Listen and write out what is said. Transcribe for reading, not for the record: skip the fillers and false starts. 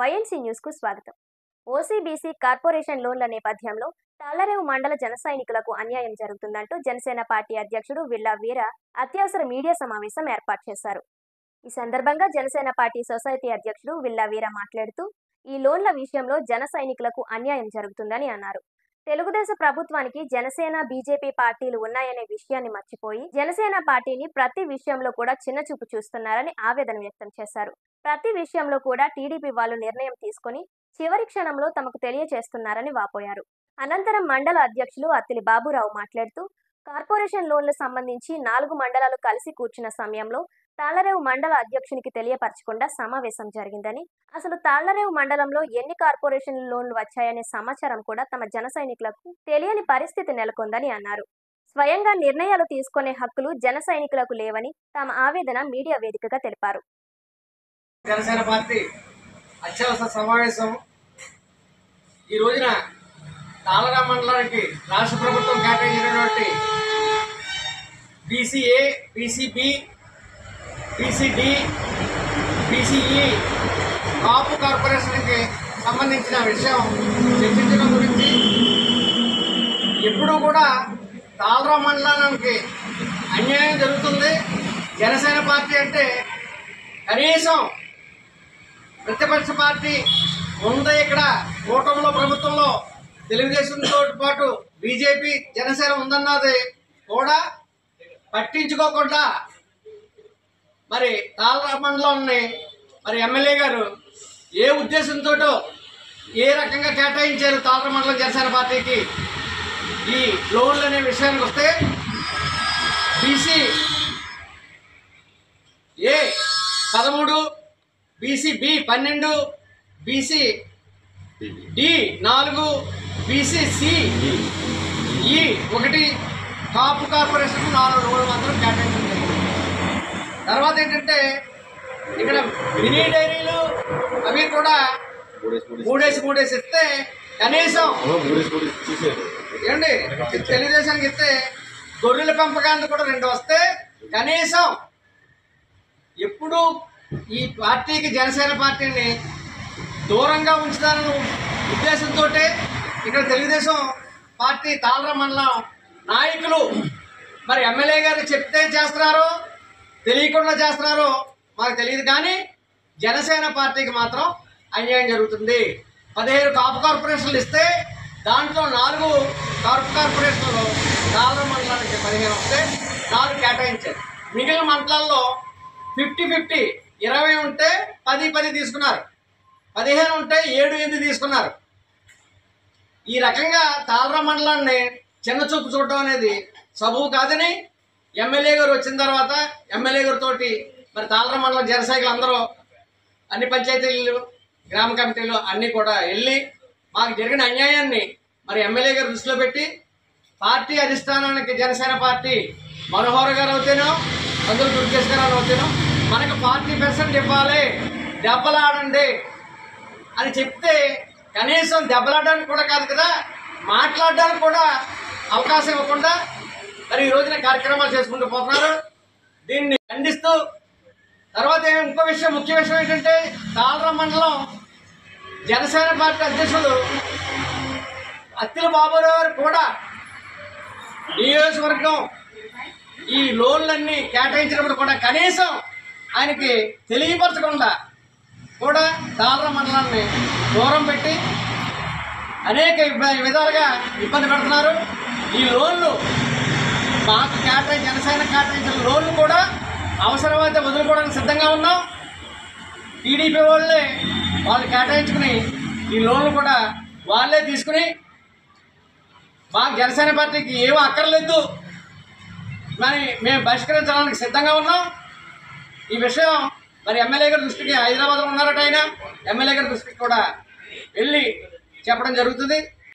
YNC news కు స్వాగతం. OCBC corporation లోన్ల నేపథ్యంలో తాళ్లరేవు మండల జన సైనికులకు అన్యాయం జరుగుతుందంటూ జనసేన పార్టీ అధ్యక్షుడు విల్లా వీర అత్యవసర మీడియా సమావేశం ఏర్పాటు చేశారు. ఈ సందర్భంగా జనసేన పార్టీ సొసైటీ అధ్యక్షుడు విల్లా వీర మాట్లాడుతూ ఈ లోన్ల విషయంలో జన సైనికులకు అన్యాయం జరుగుతుందని అన్నారు. తెలుగుదేశం ప్రభుత్వానికి జనసేన బీజేపీ పార్టీలు ఉన్నాయనే విషయాన్ని మర్చిపోయి జనసేన పార్టీని ప్రతి విషయంలో కూడా చిన్నచూపు చూస్తున్నారని ఆవేదన వ్యక్తం చేశారు. ప్రతి విషయంలో కూడా టీడీపీ వాళ్ళు నిర్ణయం తీసుకొని చివరి క్షణంలో తమకు తెలియజేస్తున్నారని వాపోయారు. అనంతరం మండల అధ్యక్షులు అత్తిలి బాబురావు మాట్లాడుతూ కార్పొరేషన్ లోన్లు సంబంధించి 4 మండలాలు కలిసి కూర్చున్న సమయంలో తాళ్లరేవు మండల అధ్యక్షునికి తెలియపరచకుండా సమావేశం జరిగిందని, అసలు తాళ్లరేవు మండలంలో ఎన్ని కార్పొరేషన్ లోన్లు వచ్చాయనే సమాచారం కూడా తమ జన సైనికులకు తెలియని పరిస్థితి నెలకొందని అన్నారు. స్వయంగా నిర్ణయాలు తీసుకునే హక్కులు జన సైనికులకు లేవని తమ ఆవేదన మీడియా వేదికగా తెలిపారు. జనసేన పార్టీ అత్యవసర సమావేశం ఈ రోజున తాళ్లరేవు మండలానికి రాష్ట్ర ప్రభుత్వం కేటాయించినటువంటి బీసీఏ, బీసీబీ, బీసీడీ, బీసీఈ కాపు కార్పొరేషన్కి సంబంధించిన విషయం చర్చించడం గురించి ఎప్పుడూ కూడా తాళ్లరేవు మండలానికి అన్యాయం జరుగుతుంది. జనసేన పార్టీ అంటే కనీసం ప్రతిపక్ష పార్టీ ఉంది. ఇక్కడ కూటమిలో ప్రభుత్వంలో తెలుగుదేశంతో పాటు బీజేపీ, జనసేన ఉందన్నది కూడా పట్టించుకోకుండా మరి తాళ్లరేవు మండలాన్ని మరి ఎమ్మెల్యే గారు ఏ ఉద్దేశంతో ఏ రకంగా కేటాయించారు తాళ్లరేవు మండలం జనసేన పార్టీకి ఈ లోన్లు అనే విషయానికి వస్తే BC A 13, BCB 12, BC D 4, BCC ఈ 1 కాపు కార్పొరేషన్ 4 లోన్లు మాత్రం కేటాయించింది. తర్వాత ఏంటంటే ఇక్కడ మినీ డైరీలు అవి కూడా 3 ఇస్తే కనీసం ఏమండి తెలుగుదేశానికి ఇస్తే గొర్రెల పెంపకానికి కూడా 2 వస్తే కనీసం ఎప్పుడు ఈ పార్టీకి జనసేన పార్టీని దూరంగా ఉంచుతారని ఉద్దేశంతో ఇక్కడ తెలుగుదేశం పార్టీ తాళ్లరేవు మండలం నాయకులు మరి ఎమ్మెల్యే గారు చెప్తే చేస్తున్నారో తెలియకుండా చేస్తున్నారో మాకు తెలియదు, కానీ జనసేన పార్టీకి మాత్రం అన్యాయం జరుగుతుంది. 15 కాపు కార్పొరేషన్లు ఇస్తే దాంట్లో 4 కాపు కార్పొరేషన్లు తాళ్లరేవు మండలానికి 15 వస్తే 4 కేటాయించారు. మిగిలిన మండలాల్లో 50-50 20 ఉంటే 10 తీసుకున్నారు, 15 ఉంటే 7-8 తీసుకున్నారు. ఈ రకంగా తాళ్లరేవు మండలాన్ని చిన్న చూపు చూడటం అనేది సబబు కాదని ఎమ్మెల్యే గారు వచ్చిన తర్వాత ఎమ్మెల్యే గారితో మరి తాళ్లరేవు మండలం జన సైకిల్ అందరూ అన్ని పంచాయతీలు, గ్రామ కమిటీలు అన్నీ కూడా వెళ్ళి మాకు జరిగిన అన్యాయాన్ని మరి ఎమ్మెల్యే గారు దృష్టిలో పెట్టి పార్టీ అధిష్టానానికి జనసేన పార్టీ మనోహర్ గారు అవుతేనో అందులో దుర్గేష్ గారు అవుతేనో మనకు 40% ఇవ్వాలి, దెబ్బలాడండి అని చెప్తే కనీసం దెబ్బలాడడానికి కూడా కాదు కదా, మాట్లాడడానికి కూడా అవకాశం ఇవ్వకుండా మరి ఈ రోజున కార్యక్రమాలు చేసుకుంటూ పోతున్నారు. దీన్ని ఖండిస్తూ తర్వాత ఇంకో విషయం, ముఖ్య విషయం ఏంటంటే తాళ్లరేవు మండలం జనసేన పార్టీ అధ్యక్షుడు అత్తిలి బాబురావు గారు కూడా నియోజకవర్గం ఈ లోన్లన్నీ కేటాయించినప్పుడు కూడా కనీసం ఆయనకి తెలియపరచకుండా కూడా తాళ్లరేవు మండలాన్ని దూరం పెట్టి అనేక విధాలుగా ఇబ్బంది పెడుతున్నారు. ఈ లోన్లు మాకు జనసేన కేటాయించిన లోన్లు కూడా అవసరమైతే వదులుకోవడానికి సిద్ధంగా ఉన్నాం. టీడీపీ వాళ్ళు కేటాయించుకుని ఈ లోన్లు కూడా వాళ్ళే తీసుకుని మాకు జనసేన పార్టీకి ఏమీ అక్కర్లేదు మరి మేము బహిష్కరించడానికి సిద్ధంగా ఉన్నాం. ఈ విషయం మరి ఎమ్మెల్యే గారి దృష్టికి హైదరాబాద్లో ఉన్నారట, ఆయన ఎమ్మెల్యే గారి దృష్టికి కూడా వెళ్ళి చెప్పడం జరుగుతుంది.